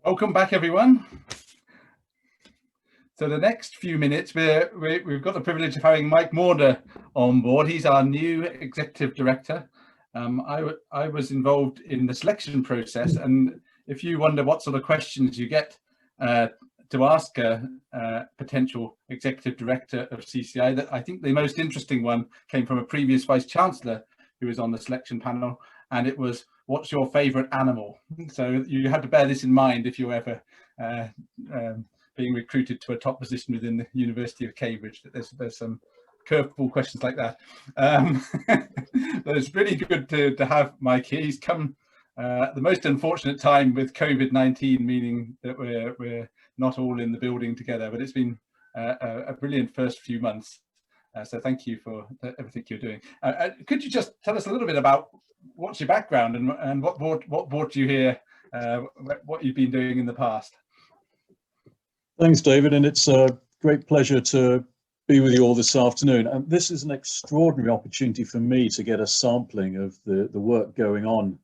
Welcome back, everyone. So the next few minutes, we've got the privilege of having Mike Maunder on board. He's our new executive director. I was involved in the selection process, and if you wonder what sort of questions you get to ask a potential executive director of CCI, that I think the most interesting one came from a previous vice chancellor who was on the selection panel, and it was, what's your favorite animal? So you had to bear this in mind if you're ever being recruited to a top position within the University of Cambridge, that there's some curveball questions like that. But it's really good to have Mike here. He's come at the most unfortunate time with COVID-19, meaning that we're not all in the building together, but it's been a brilliant first few months. So thank you for everything you're doing. Could you just tell us a little bit about what's your background and what brought you here, what you've been doing in the past? Thanks, David, and it's a great pleasure to be with you all this afternoon. And this is an extraordinary opportunity for me to get a sampling of the work going on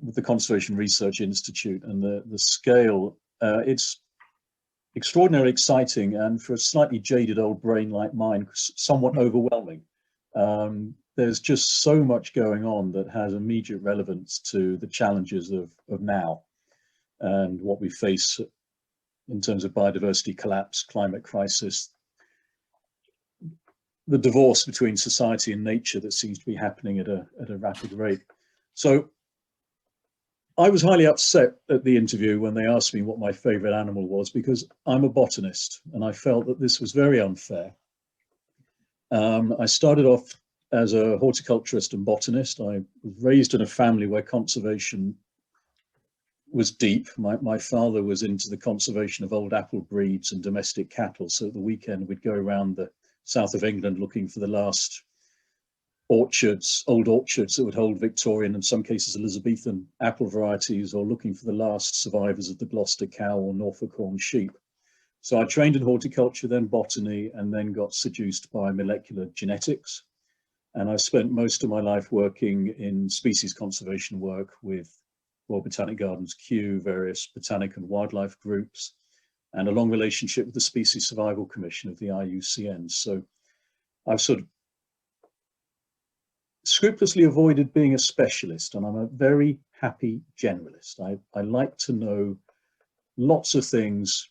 with the Conservation Research Institute and the scale. It's extraordinarily exciting, and for a slightly jaded old brain like mine, somewhat overwhelming. There's just so much going on that has immediate relevance to the challenges of now and what we face in terms of biodiversity collapse, climate crisis, the divorce between society and nature that seems to be happening at a rapid rate. So I was highly upset at the interview when they asked me what my favorite animal was, because I'm a botanist and I felt that this was very unfair. I started off as a horticulturist and botanist. I was raised in a family where conservation was deep. My father was into the conservation of old apple breeds and domestic cattle. So at the weekend, we'd go around the south of England looking for the last orchards, old orchards that would hold Victorian, in some cases Elizabethan apple varieties, or looking for the last survivors of the Gloucester cow or Norfolk horn sheep. So I trained in horticulture, then botany, and then got seduced by molecular genetics. And I spent most of my life working in species conservation work with Royal Botanic Gardens, Kew, various botanic and wildlife groups, and a long relationship with the Species Survival Commission of the IUCN. So I've sort of scrupulously avoided being a specialist, and I'm a very happy generalist. I like to know lots of things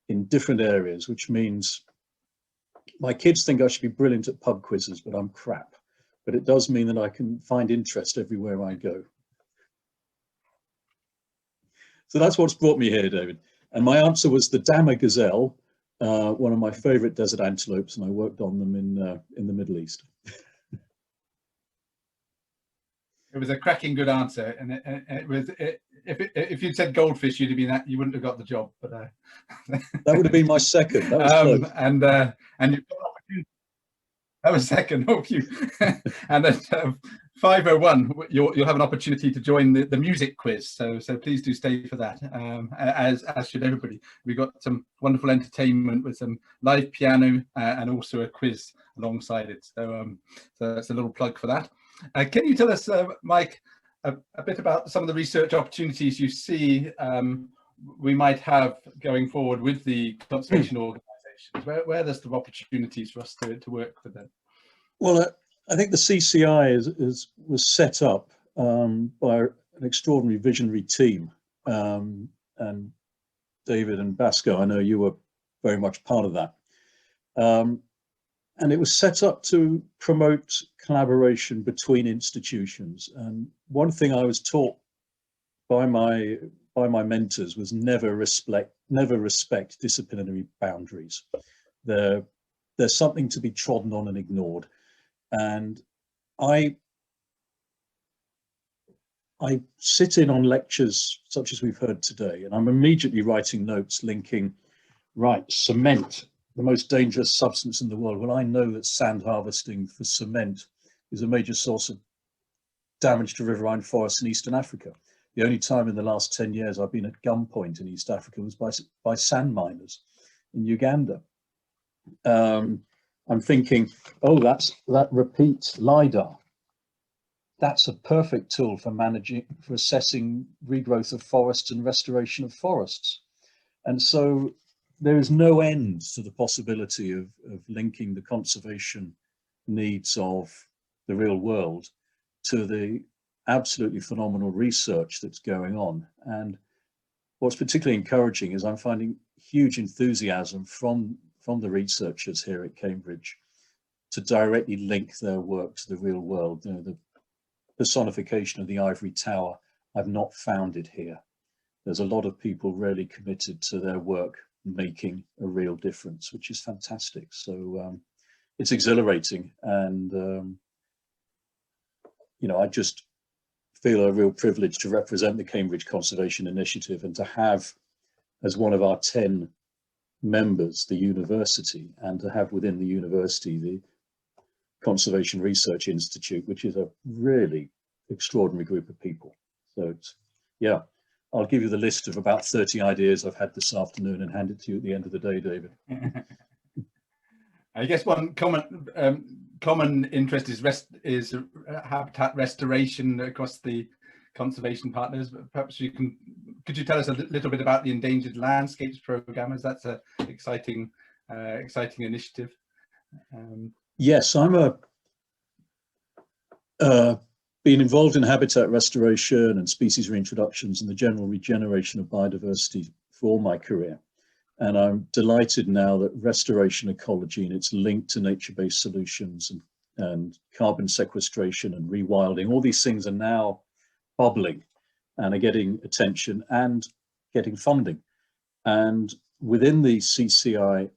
in different areas, which means my kids think I should be brilliant at pub quizzes, but I'm crap. But it does mean that I can find interest everywhere I go. So that's what's brought me here, David. And my answer was the Dama gazelle, one of my favorite desert antelopes, and I worked on them in the Middle East. It was a cracking good answer, and it was. If you'd said goldfish, you'd have been that. You wouldn't have got the job, but that would have been my second. That was close. And you've got opportunity. That was second. Oh, you. And at 5:01, you'll have an opportunity to join the music quiz. So please do stay for that. As should everybody. We've got some wonderful entertainment with some live piano and also a quiz alongside it. So that's a little plug for that. Can you tell us, Mike, a bit about some of the research opportunities you see we might have going forward with the conservation organisations? Where there's the opportunities for us to work with them? Well, I think the CCI was set up by an extraordinary visionary team. And David and Basco, I know you were very much part of that. And it was set up to promote collaboration between institutions. And one thing I was taught by my mentors was never respect disciplinary boundaries. There's something to be trodden on and ignored. And I sit in on lectures such as we've heard today, and I'm immediately writing notes linking, right, cement, the most dangerous substance in the world. Well, I know that sand harvesting for cement is a major source of damage to riverine forests in Eastern Africa. The only time in the last 10 years I've been at gunpoint in East Africa was by sand miners in Uganda. I'm thinking, oh, that repeats LiDAR. that's a perfect tool for assessing regrowth of forests and restoration of forests. And so there is no end to the possibility of linking the conservation needs of the real world to the absolutely phenomenal research that's going on. And what's particularly encouraging is I'm finding huge enthusiasm from the researchers here at Cambridge to directly link their work to the real world. You know, the personification of the ivory tower, I've not found it here. There's a lot of people really committed to their work making a real difference, which is fantastic. So it's exhilarating, and you know, I just feel a real privilege to represent the Cambridge Conservation Initiative and to have as one of our 10 members the university, and to have within the university the Conservation Research Institute, which is a really extraordinary group of people. So it's, yeah, I'll give you the list of about 30 ideas I've had this afternoon and hand it to you at the end of the day, David. I guess one common interest is habitat restoration across the conservation partners. But perhaps could you tell us a little bit about the Endangered Landscapes Programme, as that's an exciting initiative? Yes, I'm been involved in habitat restoration and species reintroductions and the general regeneration of biodiversity for all my career. And I'm delighted now that restoration ecology and its link to nature-based solutions and carbon sequestration and rewilding, all these things are now bubbling and are getting attention and getting funding. And within the CCI,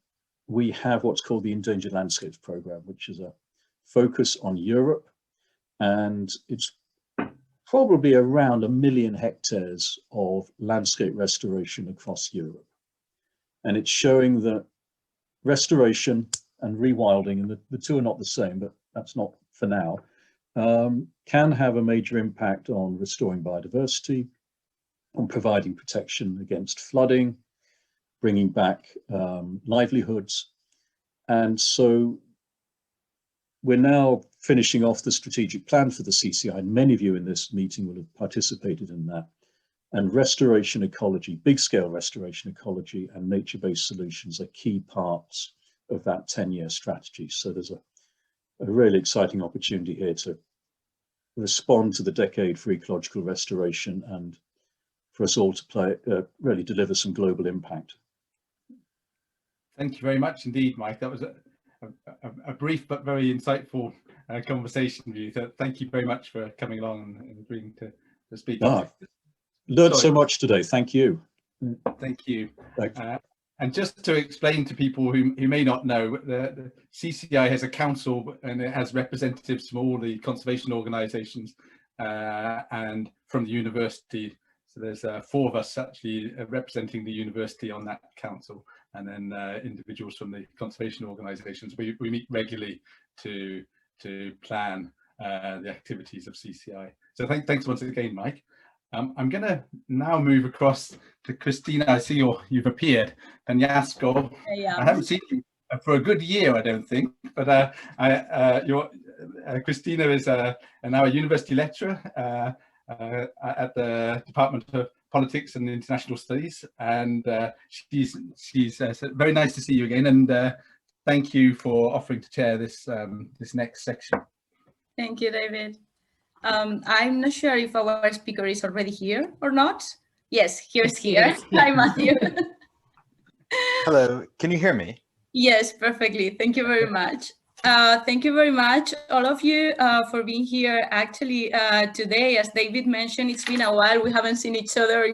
we have what's called the Endangered Landscapes Programme, which is a focus on Europe. And it's probably around 1 million hectares of landscape restoration across Europe. And it's showing that restoration and rewilding, and the two are not the same, but that's not for now, can have a major impact on restoring biodiversity, on providing protection against flooding, bringing back livelihoods. And so we're now finishing off the strategic plan for the CCI, and many of you in this meeting will have participated in that. And restoration ecology, big scale restoration ecology and nature-based solutions are key parts of that 10-year strategy. So there's a really exciting opportunity here to respond to the decade for ecological restoration and for us all to really deliver some global impact. Thank you very much indeed, Mike. That was a brief but very insightful conversation with you. So thank you very much for coming along and agreeing to speak. Learned so much today. Thank you. Thank you. And just to explain to people who may not know, the CCI has a council and it has representatives from all the conservation organisations and from the university. So there's 4 of us actually representing the university on that council, and then individuals from the conservation organisations. We meet regularly to plan the activities of CCI. So thanks once again, Mike. I'm going to now move across to Christina. I see you've appeared. Penasco. I haven't seen you for a good year, I don't think. But Christina is now a university lecturer at the Department of Politics and International Studies, and she's very nice to see you again. And thank you for offering to chair this this next section. Thank you, David. I'm not sure if our speaker is already here or not. Yes, here's here. Hi, Matthew. Hello, can you hear me? Yes, perfectly. Thank you very much. Thank you very much, all of you, for being here. Actually, today, as David mentioned, it's been a while. We haven't seen each other